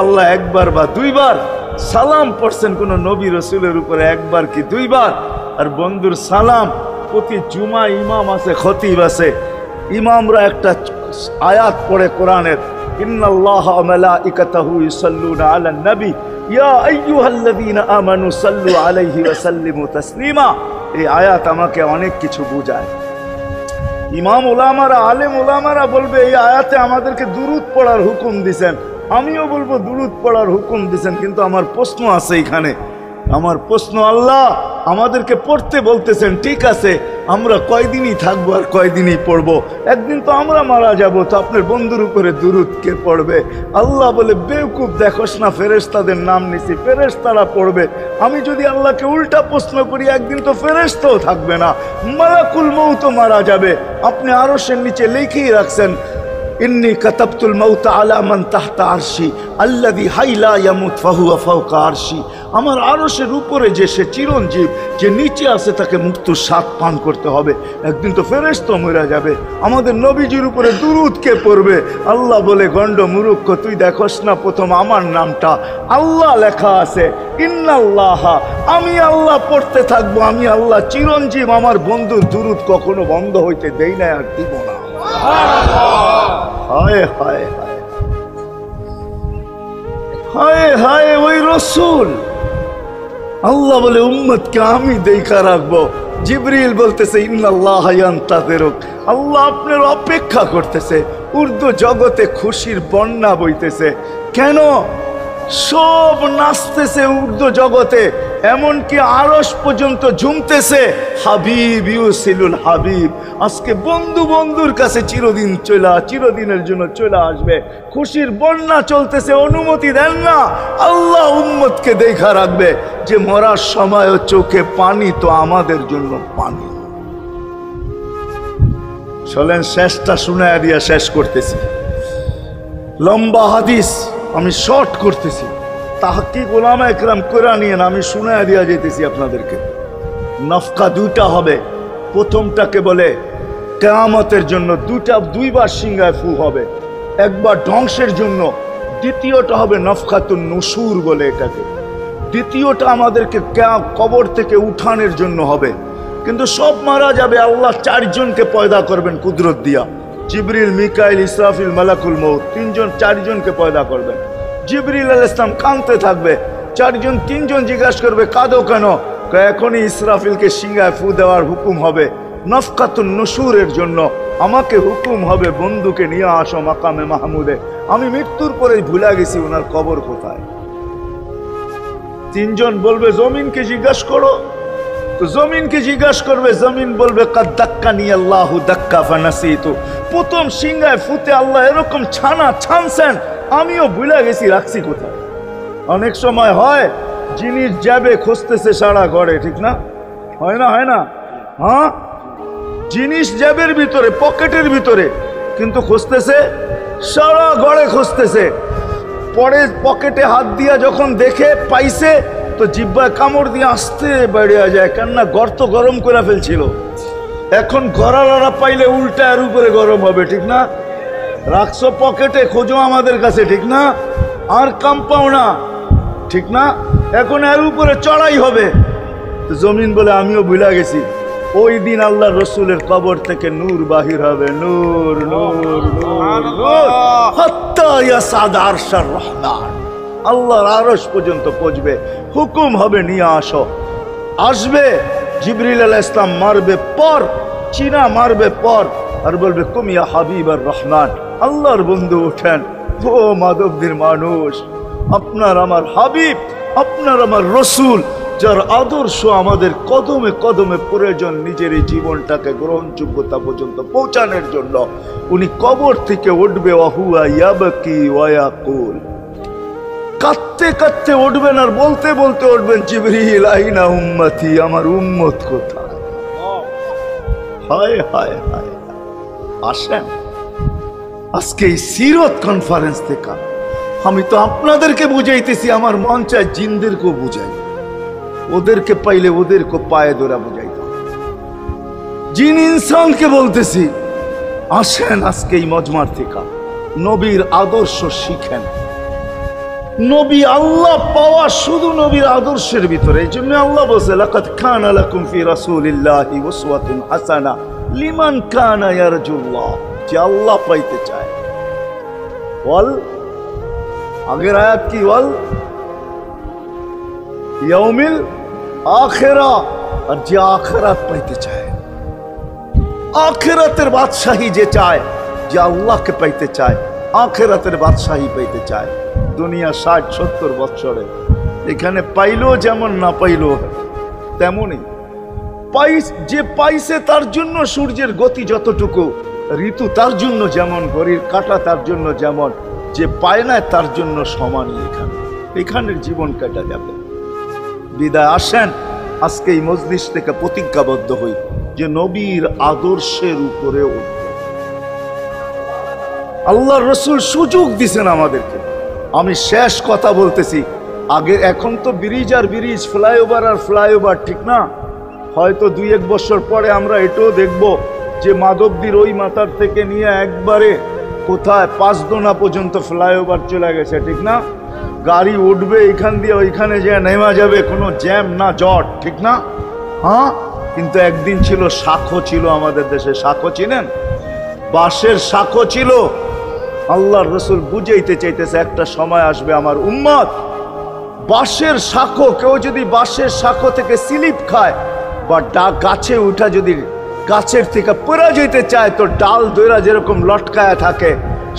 আল্লাহ একবার বা দুইবার সালাম পড়ছেন কোন নবী রসুলের উপরে, একবার কি দুইবার? আর বন্ধুর সালাম প্রতি জুমা ইমাম আছে, খতিব আছে, ইমামরা একটা আয়াত পড়ে কোরআনের, ইন্নাল্লাহা ওয়া মালাইকাতাহু ইউসাল্লুনা আলান নবী ইয়া আইয়ুহাল্লাযীনা আমানু সাল্লু আলাইহি ওয়া সাল্লিমু তাসলিমা। এই আয়াত আমাকে অনেক কিছু বোঝায়। ইমাম ওলামারা, আলেম ওলামারা বলবে এই আয়াতে আমাদেরকে দুরূদ পড়ার হুকুম দিছেন, আমিও বলবো দুরূদ পড়ার হুকুম দিছেন। কিন্তু আমার প্রশ্ন আছে এখানে, আমার প্রশ্ন, আল্লাহ আমাদেরকে পড়তে বলতেছেন, ঠিক আছে, আমরা কয়দিনই থাকবো আর কয়দিনই পড়বো? একদিন তো আমরা মারা যাব, তো আপনার বন্ধুর উপরে দুরূদ কে পড়বে? আল্লাহ বলে, বেওকুফ, দেখোস না ফেরেশতাদের নাম নিছি, ফেরেশতারা পড়বে। আমি যদি আল্লাহকে উল্টা প্রশ্ন করি, একদিন তো ফেরেশতাও থাকবে না, মালাকুল মউত মারা যাবে। আপনি আরশের নিচে লিখেই রাখছেন, ইন্নী কাতাবতুল মাউত আলা মান তাহতা আরশি আল্লাযী হাইলা ইয়ামুত ফাহুয়া ফাওকা আরশি। আমার আরশের উপরে যে সে চিরঞ্জীব, যে নিচে আছে, তাকে মৃত্যুর স্বাদ পান করতে হবে। একদিন তো ফেরেশতা মরে যাবে, আমাদের নবীজির উপরে দুরূদ কে পড়বে? আল্লাহ বলে, গন্ড মূর্খ, তুই দেখোস না প্রথম আমার নামটা আল্লাহ লেখা আছে, ইন্নাল্লাহা, আমি আল্লাহ পড়তে থাকবো, আমি আল্লাহ চিরঞ্জীব, আমার বন্ধুর দুরূদ কখনো বন্ধ হইতে দেই না, আর দিব না। হায় হায় হায় হায় হায়, ওই রসুল। আল্লাহ বলে, উম্মতকে আমি দেখা রাখবো। জিবরিল বলতেছে, ইন্নাল্লাহা ইয়ান্তাযিরুক, আল্লাহ আপনার অপেক্ষা করতেছে। উর্দু জগতে খুশির বন্যা বইতেছে। কেন? সব নাচতেছে উর্দু জগতে, এমনকি আরশ পর্যন্ত ঝুমতেছে, হাবিব ইউসিলুল হাবিব। আজকে বন্ধু বন্ধুর কাছে চিরদিনের জন্য চলে আসবে। খুশির বন্যা চলতেছে, অনুমতি দেন না। আল্লাহ উম্মতকে দেখা রাখবে যে মরার সময়ও চোখে পানি, তো আমাদের জন্য পানি। চলেন শেষটা শুনায়া দিয়া শেষ করতেছি। লম্বা হাদিস, আমি শর্ট করতেছি। তাহকিক উলামা একরাম করে নিয়েন, আমি শুনায়া দিয়া যেতেছি আপনাদেরকে। নফকা দুইটা হবে। প্রথমটাকে বলে কিয়ামতের জন্য, দুইবার সিংহায় ফু হবে, একবার ধ্বংসের জন্য, দ্বিতীয়টা হবে নফকাতুন নুশুর বলে এটাকে। দ্বিতীয়টা আমাদেরকে কবর থেকে উঠানের জন্য হবে। কিন্তু সব মারা যাবে, আল্লাহ চারজনকে পয়দা করবেন কুদরত দিয়া। জিবরিল, মিকাইল, ইসরাফিল, মালাকুল মউত, চারজনকে পয়দা করবেন। জিবরিল আলাইহিস সালাম কাঁদতে থাকবে, তিনজন জিজ্ঞাসা করবে, কাঁদো কেন? এখনই ইসরাফিলকে সিংহায় ফু দেওয়ার হুকুম হবে নফকাতুন নুশুরের জন্য। আমাকে হুকুম হবে, বন্ধুকে নিয়ে আসো মাকামে মাহমুদে। আমি মৃত্যুর পরেই ভুলে গেছি ওনার কবর কোথায়। তিনজন বলবে, জমিনকে জিজ্ঞাসা করো। তো জমিনকে জিজ্ঞাসা করবে, জমিন বলবে, কাদ দাক্কানি আল্লাহু দাক্কা ফানাসিতু। প্রথম সিংহায় ফুতে আল্লাহ এরকম ছানছেন, আমিও ভুলে গেছি রাখছি কোথায়। অনেক সময় হয় জিনিস যাবে খুঁজতেছে সারা ঘরে, ঠিক না? হয় না? হয় না? হ্যাঁ, জিনিস জ্যাবের ভিতরে, পকেটের ভিতরে, কিন্তু খুঁজতেছে সারা ঘরে খুঁজতেছে। পরে পকেটে হাত দিয়া যখন দেখে পাইছে, তো জিহ্বায় কামড় দিয়ে আসতে বেরিয়ে যায়, কেননা গর্ত গরম করে ফেলছিল। এখন গড়ালড়া পাইলে উল্টা এর উপরে গরম হবে, ঠিক না? রাখছো পকেটে, খোঁজো আমাদের কাছে, ঠিক না? আর কাম পাও না, ঠিক না? এখন এর উপরে চড়াই হবে। জমিন বলে, আমিও ভুলে গেছি। ওই দিন আল্লাহ রসুলের কবর থেকে নূর বাহির হবে, নূর নূর নূর নূর, হাত্তা ইয়াসাদ আরশার রহমান। আল্লাহর আরশ পর্যন্ত পৌঁছবে, হুকুম হবে নিয়ে আসো। আসবে জিবরিল আলাইহিস সালাম, মারবে পর, চিনা মারবে পর, আর বলবে, কুম ইয়া হাবিবার রহমান, আল্লাহর বন্ধু ওঠেন। ও মাধবদের মানুষ, আপনার আমার হাবিব, আপনার আমার রসুল, যার আদর্শ আমাদের কদমে কদমে প্রয়োজন নিজের এই জীবনটাকে গ্রহণযোগ্যতা পর্যন্ত পৌঁছানোর জন্য, উনি কবর থেকে উঠবে। ওয়াহুয়া ইয়াবকি ওয়া ইয়াকুল, কাঁদতে কাঁদতে উঠবেন আর বলতে বলতে উঠবেন, জিবরিল আইনা উম্মতি, আমার উম্মত কোথায়? হায় হায় হায়। আসেন আজকে এই সিরত কনফারেন্স থেকে আমি তো আপনাদেরকে বুঝাইতেছি, আমার মন চায় জিনদেরকেও বুঝাই, ওদেরকে পাইলে ওদেরকে পায়ে ধরা বুঝাইতাম। জিন ইনসানকে বলতেছি, আসেন আজকে এই মজমার থেকে নবীর আদর্শ শিখেন। নবী আল্লাহ পাওয়া শুধু নবীর আদর্শের ভিতরে। এই জন্য আল্লাহ বলছে লাকাদ কানা লাকুম ফি রাসূলিল্লাহি উসওয়াতুন হাসানাহ লিমান কানা ইয়ারজুল্লাহ, যে আল্লাহ পাইতে চায়। বল আগের আয়াত কি বল, ইয়াউমিল আখিরা, আর যে আখিরাত পাইতে চায়, আখিরাতের বাদশাহী যে চায়, যে আল্লাহকে পাইতে চায়, আখিরাতের বাদশাহী পাইতে চায়। দুনিয়া 60-70 বছরে এখানে পাইলো যেমন, না পাইলো তেমনই। যে পাইছে তার জন্য সূর্যের গতি যতটুকু, ঋতু তার জন্য যেমন, ঘড়ির কাঁটা তার জন্য যেমন, যে পায় না তার জন্য সমানই। এখানের জীবন কাটা যাবে। বিদায় আসেন আজকে এই মজলিস থেকে প্রতিজ্ঞাবদ্ধ হই যে নবীর আদর্শের উপরে উঠব। আল্লাহ রসুল সুযোগ দিছেন আমাদেরকে। আমি শেষ কথা বলতেছি, আগে এখন তো ব্রিজ আর ব্রিজ, ফ্লাইওভার আর ফ্লাইওভার, ঠিক না? হয়তো 2-1 বছর পরে আমরা এটাও দেখব যে মাধবদীর ওই মাথার থেকে নিয়ে একবারে কোথায় পাঁচদোনা পর্যন্ত ফ্লাইওভার চলে গেছে, ঠিক না? গাড়ি উঠবে এখান দিয়ে ওইখানে যে নেমা যাবে, কোনো জ্যাম না জট, ঠিক না? হ্যাঁ, কিন্তু একদিন ছিল শাখো, ছিল আমাদের দেশে শাখো, চিনেন? বাঁশের শাখো ছিল। আল্লাহর রসুল বুঝাইতে চাইতেছে একটা সময় আসবে আমার উম্মত বাঁশের শাখো, কেউ যদি বাঁশের শাখো থেকে স্লিপ খায় বা গাছে উঠা যদি গাছের থেকে পড়ে যেতে চায়, তো ডাল দইরা যেরকম লটকায়া থাকে,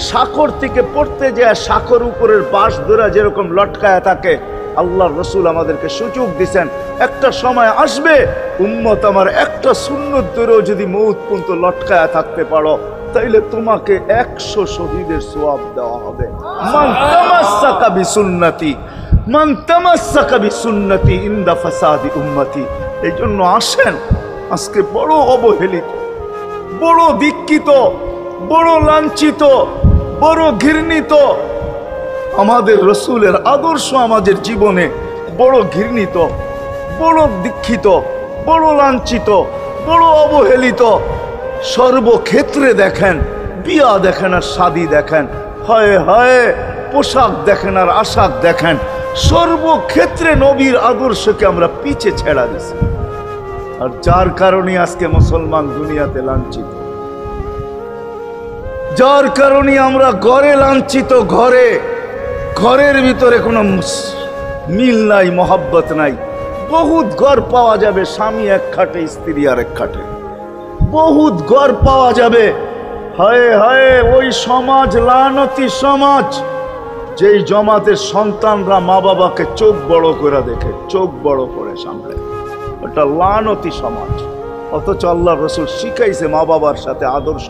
শাখর থেকে পড়তে যায় শাখর উপরের বাঁশ দইরা যেরকম লটকায়া থাকে। আল্লাহর রসুল আমাদেরকে সুযোগ দিছেন, একটা সময় আসবে উম্মত আমার একটা সুন্নত ধরেও যদি মউত পর্যন্ত লটকায়া থাকতে পারো, তাইলে তোমাকে 100 শহীদের সওয়াব দেওয়া হবে। মান তামাসসাকা বিসুন্নতি, মান তামাসসাকা বিসুন্নতি ইনদা ফাসাদি উম্মতি। এই জন্য আসেন, আজকে বড় অবহেলিত, বড় দীক্ষিত, বড় লাঞ্ছিত, বড় ঘৃণিত আমাদের রসুলের আদর্শ আমাদের জীবনে, বড় ঘৃণিত, বড় দীক্ষিত, বড় লাঞ্ছিত, বড় অবহেলিত। সর্বক্ষেত্রে দেখেন, বিয়া দেখেন আর শাদী দেখেন, হয় হয় পোশাক দেখেন আর আশাক দেখেন, সর্বক্ষেত্রে নবীর আদর্শকে আমরা পিছে ছেড়া দিছি। আর যার কারণে আজকে মুসলমান দুনিয়াতে লাঞ্ছিত, যার কারণে আমরা ঘরে লাঞ্ছিত, ঘরের ভিতরে কোনো মিল নাই, মহব্বত নাই। বহুত ঘর পাওয়া যাবে স্বামী এক খাটে, স্ত্রী আর এক খাটে, বহুত ঘর পাওয়া যাবে। হায় হায় ওই সমাজ, লানতি সমাজ, যেই জমাতের সন্তানরা মা বাবাকে চোখ বড় করে দেখে, চোখ বড় করে সামলে, ওটা লানতি সমাজ। অথচ আল্লাহ রসুল শিখাইছে মা বাবার সাথে আদর্শ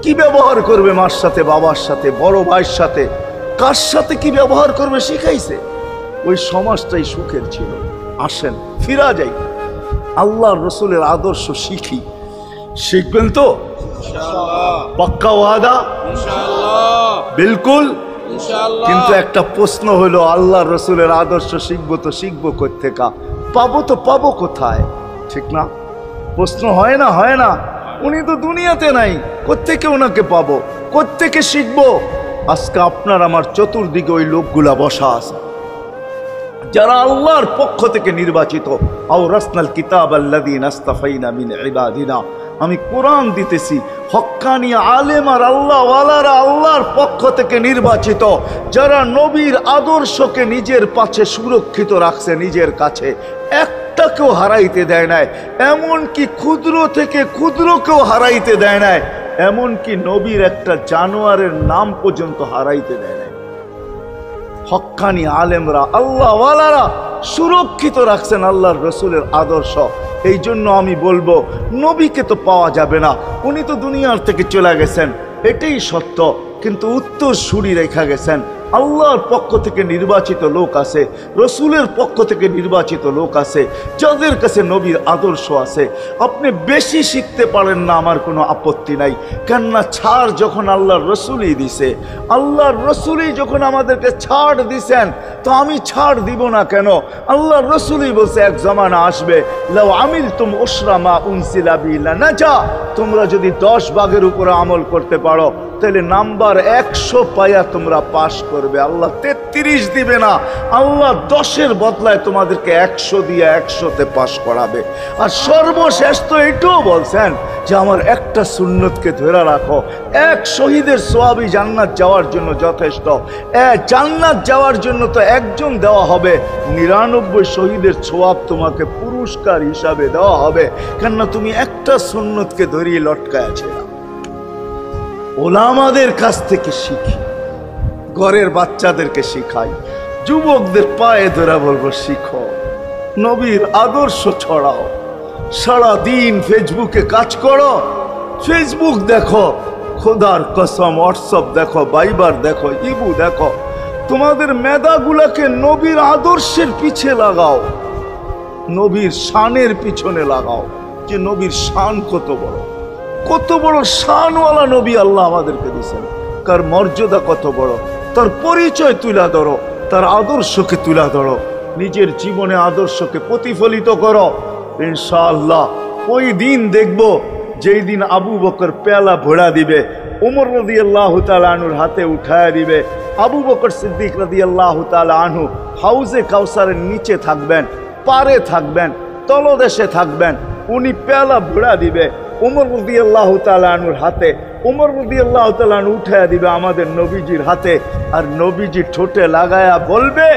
কি ব্যবহার করবে, মার সাথে, বাবার সাথে, বড় ভাইয়ের সাথে, কার সাথে কি ব্যবহার করবে শিখাইছে। ওই সমাজটাই সুখের ছিল। আসেন ফিরা যাই, আল্লাহর রসুলের আদর্শ শিখি। শিখবেন তো পাক্কা ওয়াদা? বিলকুল। কিন্তু একটা প্রশ্ন হলো, আল্লাহর রসুলের আদর্শ শিখবো তো শিখবো কোত্থেকা, পাবো তো পাবো কোথায়, ঠিক না? প্রশ্ন হয় না? হয় না। উনি তো দুনিয়াতে নাই, কোত্থেকে ওনাকে পাবো, কোত্থেকে শিখবো? আজকে আপনার আমার চতুর্দিকে ওই লোকগুলা বসা আছে যারা আল্লাহর পক্ষ থেকে নির্বাচিত। আওরাসনাল কিতাব আল্লাযীনা ইসতাফাইনা মিন ইবাদিনা। আমি কোরআন দিতেছি, হক্কানি আলেম আর আল্লাহওয়ালারা আল্লাহর পক্ষ থেকে নির্বাচিত, যারা নবীর আদর্শকে নিজের পাশে সুরক্ষিত রাখছে, নিজের কাছে একটাকেও হারাইতে দেয় নাই, এমনকি ক্ষুদ্র থেকে ক্ষুদ্রকেও হারাইতে দেয় নাই, এমনকি নবীর একটা জানোয়ারের নাম পর্যন্ত হারাইতে দেয় নাই। হক্কানি আলেমরা, আল্লাহওয়ালারা সুরক্ষিত রাখছেন আল্লাহর রসুলের আদর্শ। এই জন্য আমি বলবো, নবীকে তো পাওয়া যাবে না, উনি তো দুনিয়ার থেকে চলে গেছেন, এটাই সত্য, কিন্তু উত্তর সুরি রেখা গেছেন। আল্লাহর পক্ষ থেকে নির্বাচিত লোক আছে, রসুলের পক্ষ থেকে নির্বাচিত লোক আছে, যাদের কাছে নবীর আদর্শ আছে। আপনি বেশি শিখতে পারেন না, আমার কোনো আপত্তি নাই, কেননা ছাড় যখন আল্লাহর রসুলই দিছে, আল্লাহর রসুলই যখন আমাদেরকে ছাড় দিছেন, তো আমি ছাড় দিব না কেন? আল্লাহর রসুলই বলছে, এক জামানা আসবে, লাউ আমিলতুম উশরা মা উনসিলা বি লানাজা, তোমরা যদি 10 ভাগের উপরে আমল করতে পারো তাহলে নাম্বার 100 পাইয়া তোমরা পাশ করবে। আল্লাহ 33 দিবে না, আল্লাহ 10-এর বদলায় তোমাদেরকে 100 দিয়ে 100-তে পাশ করাবে। আর সর্বশেষ তো এটাও বলছেন যে আমার একটা সুন্নতকে ধরে রাখো, এক শহীদের সওয়াবই জান্নাত যাওয়ার জন্য যথেষ্ট। জান্নাত যাওয়ার জন্য তো একজন দেওয়া হবে, 99 শহীদের সওয়াব তোমাকে পুরস্কার হিসাবে দেওয়া হবে, কেননা তুমি একটা সুন্নতকে ধরিয়ে লটকায় আছে। ওলামাদের কাছ থেকে শিখি, ঘরের বাচ্চাদেরকে শিখাই, যুবকদের পায়ে ধরে বলবো শিখো, নবীর আদর্শ ছড়াও। সারাদিন ফেসবুকে কাজ করো, ফেসবুক দেখো, খোদার কসম হোয়াটসঅ্যাপ দেখো, ভাইবার দেখো, ইবু দেখো, তোমাদের মেধাগুলাকে নবীর আদর্শের পিছে লাগাও, নবীর শানের পিছনে লাগাও, যে নবীর শান কত বড়, কত বড় শানওয়ালা নবী আল্লাহ আমাদেরকে দিয়েছেন, কার মর্যাদা কত বড়, তার পরিচয় তুলে ধরো, তার আদর্শকে তুলে ধরো, নিজের জীবনে আদর্শকে প্রতিফলিত করো। ইনশাআল্লাহ ওই দিন দেখবো যেই দিন আবু বকর পেয়ালা ভোড়া দিবে, ওমর রাদিয়াল্লাহু তাআলা আনহুর হাতে উঠায়া দিবে, আবু বকর সিদ্দিক রাদিয়াল্লাহু তাআলা আনহু হাউজে কাউসারের নিচে থাকবেন, পারে থাকবেন, তলদেশে থাকবেন, উনি পেয়ালা ভোড়া দিবে ওমর রাদিয়াল্লাহু তাআলা আনহুর হাতে, ওমর রাদিয়াল্লাহু তাআলা আনহু উঠায়া দিবে আমাদের নবীজির হাতে, আর নবীজি ঠোঁটে লাগায়া বলবে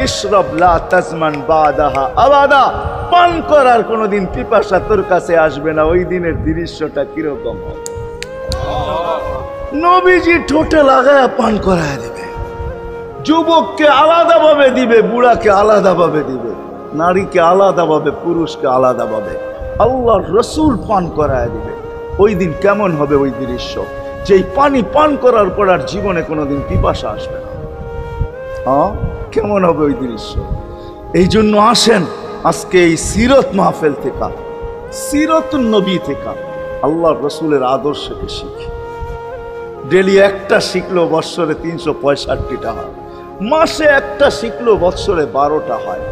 ইশরাব লা তাজমান বাদাহা আবাদা, পান করার কোনোদিন পিপাসা তোর কাছে আসবে না। ওই দিনের দৃশ্যটা কিরকম হবে? নবীজি ঠোঁটে লাগায়া পান করায় দিবে, যুবককে আলাদাভাবে দিবে, বুড়াকে আলাদাভাবে দিবে, নারীকে আলাদাভাবে, পুরুষকে আলাদাভাবে, আল্লাহর রসুল পান করায় দিবে। ওই দিন কেমন হবে ওই দৃশ্য, যেই পানি পান করার পর আর জীবনে কোনোদিন পিপাসা আসবে না। হ্যাঁ, কেমন হবে ওই দৃশ্য? এই জন্য আসেন আজকে এই সিরত মাহফিল থেকে, সিরতুন নবী থেকে আল্লাহর রসুলের আদর্শকে শিখি। ডেলি একটা শিখলেও বৎসরে 365টা হয়, মাসে একটা শিখলেও বৎসরে 12টা হয়।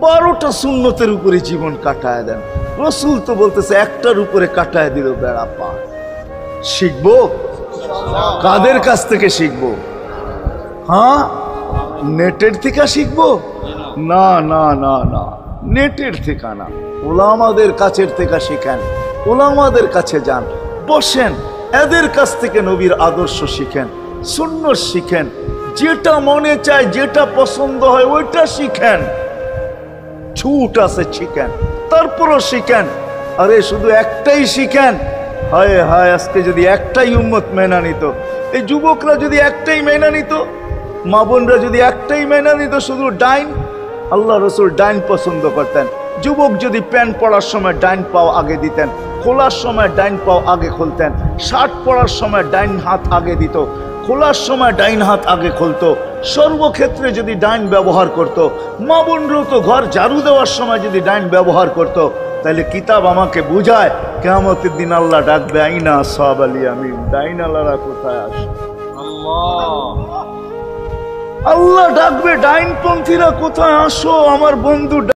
12টা সুন্নতের উপরে জীবন কাটায় দেন। রসুল তো বলতেছে একটার উপরে কাটায় দিল বেড়া পার। শিখবো কাদের কাছ থেকে শিখবো? হ্যাঁ, নেটের থেকে শিখবো? না না না না, নেটের থেকে না, ওলামাদের কাছের থেকে শিখেন, ওলামাদের কাছে যান, বসেন, এদের কাছ থেকে নবীর আদর্শ শিখেন, সুন্নত শিখেন, যেটা মনে চায়, যেটা পছন্দ হয় ওইটা শিখেন। ছুট আছে শিখেন, তারপরও শিখেন। আরে শুধু একটাই শিখেন, হায় হায়, আজকে যদি একটাই উম্মত মেনা নিত, এই যুবকরা যদি একটাই মেনা নিত, মা বোনরা যদি একটাই মেনা নিত, শুধু ডাইন, আল্লাহ রসুল ডাইন পছন্দ করতেন। যুবক যদি প্যান্ট পরার সময় ডাইন পাও আগে দিতেন, খোলার সময় ডাইন পাও আগে খুলতেন, শার্ট পরার সময় ডাইন হাত আগে দিত, খোলার সময় ডাইন হাত আগে খুলতো, সর্বক্ষেত্রে যদি ডাইন ব্যবহার করত। মা বোনরাও তো ঘর ঝাড়ু দেওয়ার সময় যদি ডাইন ব্যবহার করত, তাহলে কিতাব আমাকে বুঝায় কিয়ামতের দিন আল্লাহ ডাকবে আইনা আসহাব আল ইয়ামিন, ডাইন আল্লাহরা কোথায় আসে? আল্লাহ ডাকবে ডাইনপন্থীরা কোথায় আসো আমার বন্ধু।